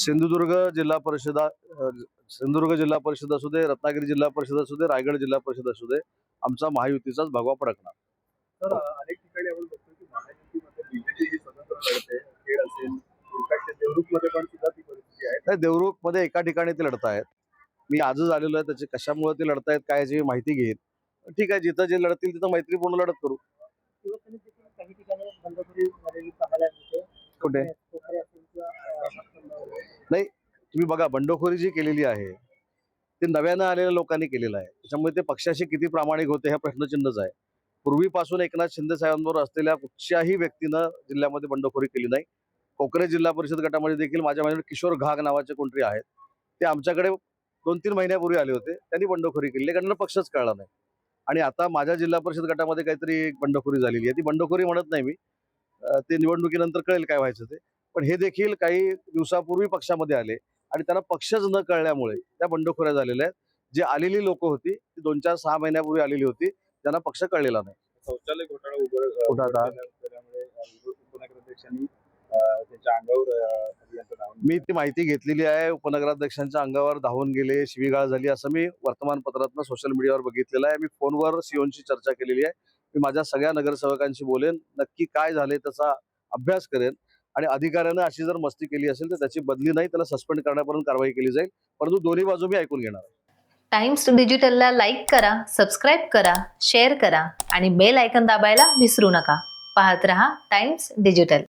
सिंधुदुर्ग जिल्हा परिषदा सिंधुदुर्ग जिल्हा परिषद असू दे, रत्नागिरी जिल्हा परिषद असू दे, रायगड जिल्हा परिषद असू दे, आमचा महायुतीचाच भगवा फडकणार. तर अनेक ठिकाणी आपण बघतो की महायुतीमध्ये बीजेपी ही स्वतंत्र लढते, खेड असेल, इनफॅक्ट देवरूखमध्ये पण सुद्धा ती परिस्थिती आहे. नाही, देवरुखमध्ये एका ठिकाणी ते लढतायत. मी आजच आलेलो आहे, त्याचे कशामुळे ते लढतायत काय याची माहिती घेईन. ठीक आहे, जिथं जे लढतील तिथं मैत्रीपूर्ण लढत करू. शिवसेनेत देखील काही ठिकाणी बंडखोरी झालेली पाहायला मिळते. कुठे? कोकरे असेल किंवा हातकणंगले. नाही, तुम्ही बघा, बंडखोरी जी केलेली आहे ते नव्यानं आलेल्या लोकांनी केलेलं आहे. त्याच्यामुळे ते पक्षाशी किती प्रामाणिक होते हा प्रश्नचिन्हच आहे. पूर्वीपासून एकनाथ शिंदे साहेबांबरोबर असलेल्या कुठच्याही व्यक्तीनं जिल्ह्यामध्ये बंडखोरी केली नाही. कोकरे जिल्हा परिषद गटामध्ये देखील माझ्या माहितीने किशोर घाग नावाचे कोणतरी आहेत, ते आमच्याकडे 2-3 महिन्यापूर्वी आले होते. त्यांनी बंडखोरी केली, कारण पक्षच कळला नाही. आणि आता माझ्या जिल्हा परिषद गटामध्ये काहीतरी एक बंडखोरी झालेली आहे. ती बंडखोरी म्हणत नाही मी, ते निवडणुकीनंतर कळेल काय व्हायचं ते. पण हे देखील काही दिवसापूर्वी पक्षामध्ये आले आणि त्यांना पक्षच न कळल्यामुळे त्या बंडखोऱ्या झालेल्या आहेत. जी आलेली लोक होती ती 2-4-6 महिन्यापूर्वी आलेली होती, त्यांना पक्ष कळलेला नाही. शौचालय घोटाळा कुठं आता? केल्यामुळे उपनगराध्यक्षांनी त्यांच्या अंगावर अभियंता धावून मी ती माहिती घेतलेली आहे. उपनगराध्यक्षांच्या अंगावर धावून गेले, शिवीगाळ झाली असं मी वर्तमानपत्रातनं सोशल मीडियावर बघितलेलं आहे. मी फोनवर सीओनशी चर्चा केलेली आहे. मी माझ्या सगळ्या नगरसेवकांशी बोलेन, नक्की काय झाले त्याचा अभ्यास करेन आणि अधिकाऱ्यानं अशी जर मस्ती केली असेल तर त्याची बदली नाही, त्याला सस्पेंड करण्यापर्यंत कारवाई केली जाईल. परंतु दोन्ही बाजू मी ऐकून घेणार आहे. टाइम्स डिजिटलला लाईक करा, सबस्क्राईब करा, शेअर करा आणि बेल आयकॉन दाबायला विसरू नका. पाहत रहा टाइम्स डिजिटल.